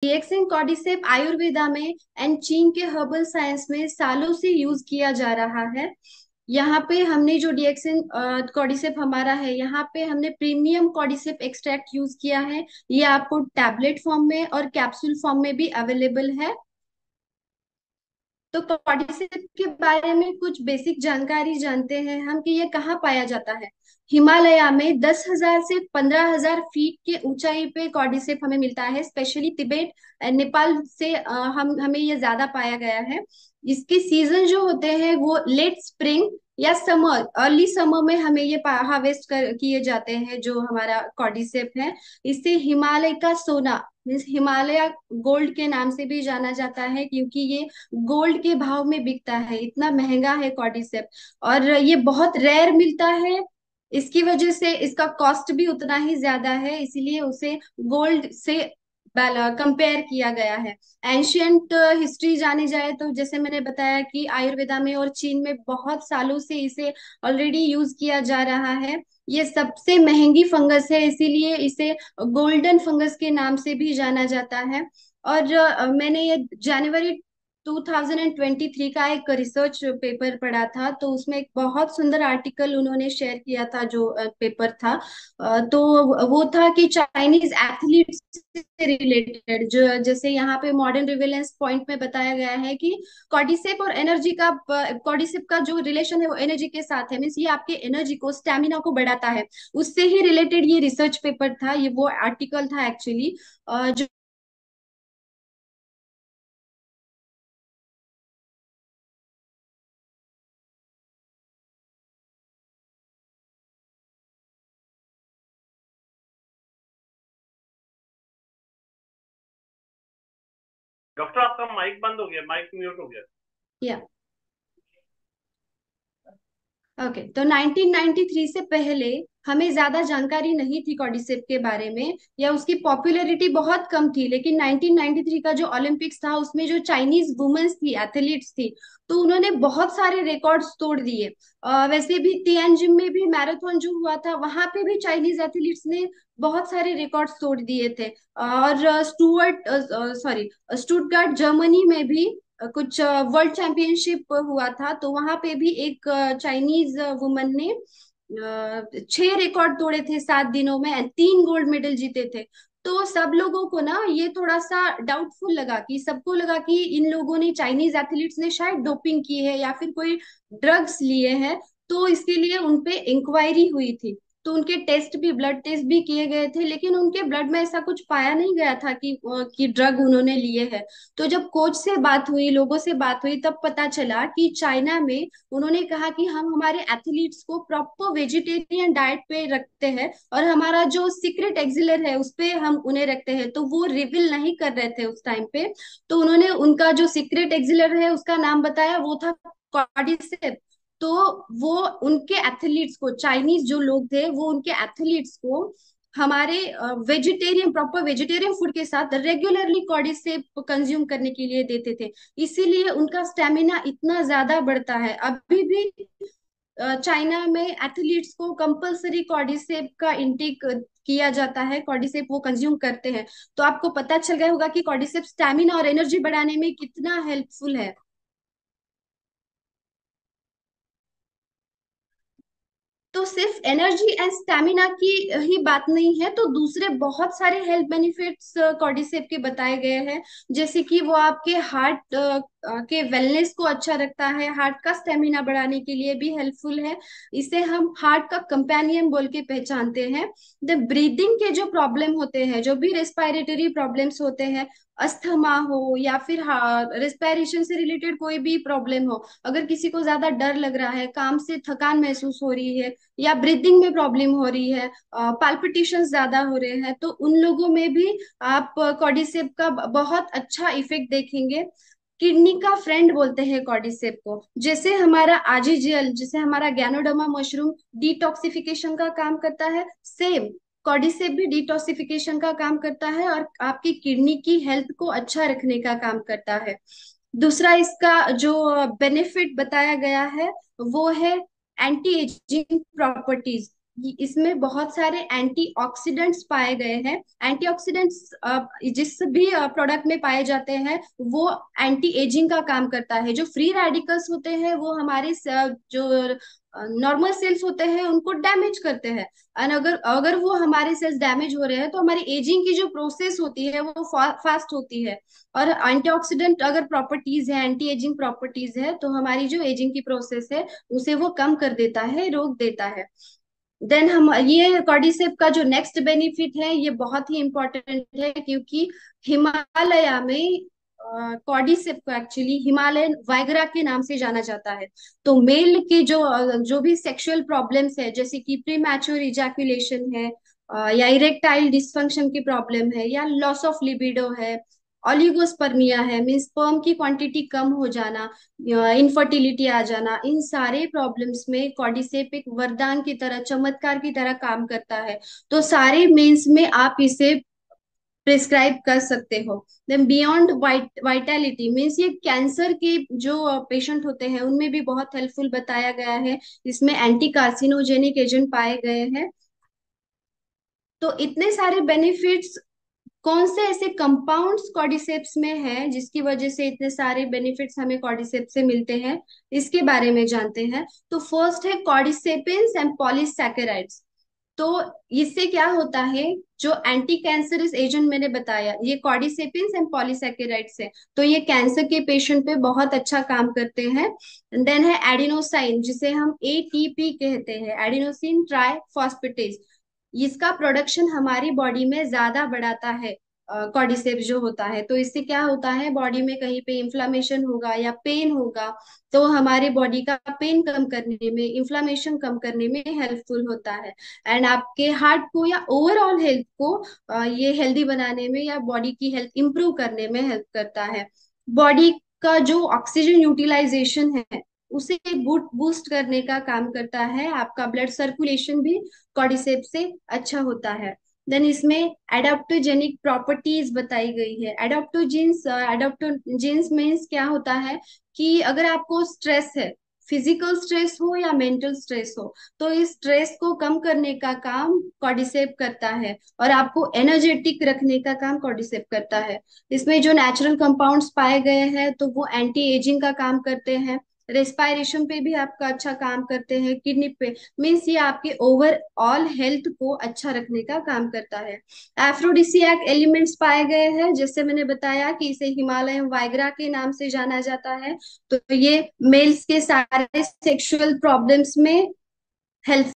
डीएक्सिन कॉर्डिसेप आयुर्वेदा में एंड चीन के हर्बल साइंस में सालों से यूज किया जा रहा है। यहाँ पे हमने जो डीएक्सिन कॉर्डिसेप हमारा है, यहाँ पे हमने प्रीमियम कॉर्डिसेप एक्सट्रैक्ट यूज किया है। ये आपको टैबलेट फॉर्म में और कैप्सूल फॉर्म में भी अवेलेबल है। तो कॉर्डिसेप के बारे में कुछ बेसिक जानकारी जानते हैं हम कि ये कहाँ पाया जाता है। हिमालय में 10,000 से 15,000 फीट के ऊंचाई पे कॉर्डिसेप हमें मिलता है। स्पेशली तिब्बत नेपाल से हम हमें ये ज्यादा पाया गया है। इसके सीजन जो होते हैं वो लेट स्प्रिंग या समर, अर्ली समर में हमें ये हार्वेस्ट कर किए जाते हैं जो हमारा कॉर्डिसेप है। इसे हिमालय का सोना मीन्स हिमालय गोल्ड के नाम से भी जाना जाता है, क्योंकि ये गोल्ड के भाव में बिकता है, इतना महंगा है कॉर्डिसेप। और ये बहुत रेयर मिलता है, इसकी वजह से इसका कॉस्ट भी उतना ही ज्यादा है, इसीलिए उसे गोल्ड से कंपेयर किया गया है। एंशियंट हिस्ट्री जानी जाए तो जैसे मैंने बताया कि आयुर्वेदा में और चीन में बहुत सालों से इसे ऑलरेडी यूज किया जा रहा है। ये सबसे महंगी फंगस है, इसीलिए इसे गोल्डन फंगस के नाम से भी जाना जाता है। और मैंने ये जनवरी 2023 का एक रिसर्च पेपर पढ़ा था, तो उसमें एक बहुत सुंदर आर्टिकल उन्होंने शेयर किया था। जो पेपर था तो वो था कि चाइनीज एथलीट्स से रिलेटेड, जो जैसे यहाँ पे मॉडर्न रिवेलेंस पॉइंट में बताया गया है कि कॉर्डिसेप और एनर्जी का कॉर्डिसेप का जो रिलेशन है वो एनर्जी के साथ है। मीन्स ये आपके एनर्जी को, स्टेमिना को बढ़ाता है। उससे ही रिलेटेड ये रिसर्च पेपर था, ये वो आर्टिकल था एक्चुअली। जो डॉक्टर आपका माइक बंद हो गया, माइक म्यूट हो गया। या ओके, तो 1993 से पहले हमें ज्यादा जानकारी नहीं थी कॉर्डिसेप के बारे में, या उसकी पॉपुलैरिटी बहुत कम थी। लेकिन 1993 का जो ओलंपिक्स था उसमें जो चाइनीज वुमेन्स थी, एथलीट्स थी, तो उन्होंने बहुत सारे रिकॉर्ड्स तोड़ दिए। वैसे भी तियानजिन में भी मैराथन जो हुआ था, वहां पे भी चाइनीज एथलीट्स ने बहुत सारे रिकॉर्ड्स तोड़ दिए थे। और स्टुटगार्ट जर्मनी में भी कुछ वर्ल्ड चैंपियनशिप हुआ था, तो वहां पे भी एक चाइनीज वुमन ने 6 रिकॉर्ड तोड़े थे 7 दिनों में, and 3 गोल्ड मेडल जीते थे। तो सब लोगों को ना ये थोड़ा सा डाउटफुल लगा, कि सबको लगा कि इन लोगों ने, चाइनीज एथलीट्स ने शायद डोपिंग की है या फिर कोई ड्रग्स लिए हैं। तो इसके लिए उनपे इंक्वायरी हुई थी, तो उनके टेस्ट भी, ब्लड टेस्ट भी किए गए थे, लेकिन उनके ब्लड में ऐसा कुछ पाया नहीं गया था कि ड्रग उन्होंने लिए हैं। तो जब कोच से बात हुई, लोगों से बात हुई, तब पता चला कि चाइना में उन्होंने कहा कि हम हमारे एथलीट्स को प्रॉपर वेजिटेरियन डाइट पे रखते हैं, और हमारा जो सीक्रेट एक्सिलर है उस पे हम उन्हें रखते हैं। तो वो रिवील नहीं कर रहे थे उस टाइम पे। तो उन्होंने उनका जो सीक्रेट एक्सिलर है उसका नाम बताया, वो था कॉर्डिसेप। तो वो उनके एथलीट्स को, चाइनीज जो लोग थे वो उनके एथलीट्स को हमारे वेजिटेरियन, प्रॉपर वेजिटेरियन फूड के साथ रेगुलरली कॉर्डिसेप कंज्यूम करने के लिए देते थे। इसीलिए उनका स्टेमिना इतना ज्यादा बढ़ता है। अभी भी चाइना में एथलीट्स को कंपलसरी कॉर्डिसेप का इंटेक किया जाता है, कॉर्डिसेप वो कंज्यूम करते हैं। तो आपको पता चल गया होगा कि कॉर्डिसेप स्टेमिना और एनर्जी बढ़ाने में कितना हेल्पफुल है। तो सिर्फ एनर्जी एंड स्टैमिना की ही बात नहीं है, तो दूसरे बहुत सारे हेल्थ बेनिफिट्स कॉर्डिसेप के बताए गए हैं। जैसे कि वो आपके हार्ट के वेलनेस को अच्छा रखता है, हार्ट का स्टेमिना बढ़ाने के लिए भी हेल्पफुल है। इसे हम हार्ट का कंपेनियन बोल के पहचानते हैं। द ब्रीदिंग के जो प्रॉब्लम होते हैं, जो भी रेस्पिरेटरी प्रॉब्लम्स होते हैं, अस्थमा हो या फिर रेस्पिरेशन से रिलेटेड कोई भी प्रॉब्लम हो, अगर किसी को ज्यादा डर लग रहा है, काम से थकान महसूस हो रही है, या ब्रीदिंग में प्रॉब्लम हो रही है, पाल्पिटेशन ज्यादा हो रहे हैं, तो उन लोगों में भी आप कॉर्डिसेप का बहुत अच्छा इफेक्ट देखेंगे। किडनी का फ्रेंड बोलते हैं कॉर्डिसेप को। जैसे हमारा आजीजीएल, जैसे हमारा गैनोडर्मा मशरूम डिटॉक्सिफिकेशन का काम करता है, सेम कॉर्डिसेप भी डिटॉक्सिफिकेशन का काम करता है और आपकी किडनी की हेल्थ को अच्छा रखने का काम करता है। दूसरा इसका जो बेनिफिट बताया गया है वो है एंटी एजिंग प्रॉपर्टीज। इसमें बहुत सारे एंटीऑक्सीडेंट्स पाए गए हैं। एंटीऑक्सीडेंट्स जिस भी प्रोडक्ट में पाए जाते हैं वो एंटी एजिंग का काम करता है। जो फ्री रेडिकल्स होते हैं वो हमारे जो नॉर्मल सेल्स होते हैं उनको डैमेज करते हैं। और अगर अगर वो हमारे सेल्स डैमेज हो रहे हैं तो हमारी एजिंग की जो प्रोसेस होती है वो फास्ट होती है। और एंटीऑक्सीडेंट अगर प्रॉपर्टीज है, एंटी एजिंग प्रॉपर्टीज है, तो हमारी जो एजिंग की प्रोसेस है उसे वो कम कर देता है, रोक देता है। देन हम ये कॉर्डिसेप का जो नेक्स्ट बेनिफिट है ये बहुत ही इंपॉर्टेंट है, क्योंकि हिमालय में कॉर्डिसेप को एक्चुअली हिमालयन वाइगरा के नाम से जाना जाता है। तो मेल के जो भी सेक्सुअल प्रॉब्लम्स है, जैसे कि प्रीमैच्योर इजैकुलेशन है, या इरेक्टाइल डिसफंक्शन की प्रॉब्लम है, या लॉस ऑफ लिबिडो है, ऑलिगोस्पर्मिया है, मीन्स स्पर्म की क्वांटिटी कम हो जाना, इनफर्टिलिटी आ जाना, इन सारे प्रॉब्लम्स में कॉर्डिसेप एक वरदान की तरह, चमत्कार की तरह काम करता है। तो सारे मेंस में आप इसे प्रिस्क्राइब कर सकते हो। देन बियॉन्ड वाइटैलिटी मीन्स ये कैंसर के जो पेशेंट होते हैं उनमें भी बहुत हेल्पफुल बताया गया है। इसमें एंटी कार्सिनोजेनिक एजेंट पाए गए हैं। तो इतने सारे बेनिफिट्स, कौन से ऐसे कंपाउंड्स कॉर्डिसेप्स में हैं जिसकी वजह से इतने सारे बेनिफिट्स हमें कॉर्डिसेप्स से मिलते हैं, इसके बारे में जानते हैं। तो फर्स्ट है कॉर्डिसेपिन्स एंड पॉलीसैकेराइड्स। तो इससे क्या होता है, जो एंटी कैंसरस एजेंट मैंने बताया ये कॉर्डिसेपिन्स एंड पॉलीसैकेराइड्स है, तो ये कैंसर के पेशेंट पे बहुत अच्छा काम करते हैं। देन है एडिनोसाइन, जिसे हम एटीपी कहते हैं, एडिनोसिन ट्राइफॉस्फेटेज। इसका प्रोडक्शन हमारी बॉडी में ज्यादा बढ़ाता है कॉर्डिसेप्स जो होता है। तो इससे क्या होता है, बॉडी में कहीं पे इन्फ्लामेशन होगा या पेन होगा तो हमारे बॉडी का पेन कम करने में, इन्फ्लामेशन कम करने में हेल्पफुल होता है। एंड आपके हार्ट को या ओवरऑल हेल्थ को ये हेल्दी बनाने में या बॉडी की हेल्थ इंप्रूव करने में हेल्प करता है। बॉडी का जो ऑक्सीजन यूटिलाइजेशन है उसे बूस्ट करने का काम करता है। आपका ब्लड सर्कुलेशन भी कॉर्डिसेप से अच्छा होता है। देन इसमें एडाप्टोजेनिक प्रॉपर्टीज बताई गई है। एडाप्टोजेंस मीन्स क्या होता है कि अगर आपको स्ट्रेस है, फिजिकल स्ट्रेस हो या मेंटल स्ट्रेस हो, तो इस स्ट्रेस को कम करने का काम कॉर्डिसेप करता है, और आपको एनर्जेटिक रखने का काम कॉर्डिसेप करता है। इसमें जो नेचुरल कंपाउंड्स पाए गए हैं तो वो एंटी एजिंग का काम करते हैं, रेस्पायरेशन पे भी आपका अच्छा काम करते हैं, किडनी पे, मीन्स ये आपके ओवरऑल हेल्थ को अच्छा रखने का काम करता है। एफ्रोडिसियाक एलिमेंट्स पाए गए हैं, जैसे मैंने बताया कि इसे हिमालयन वाइग्रा के नाम से जाना जाता है। तो ये मेल्स के सारे सेक्सुअल प्रॉब्लम्स में हेल्प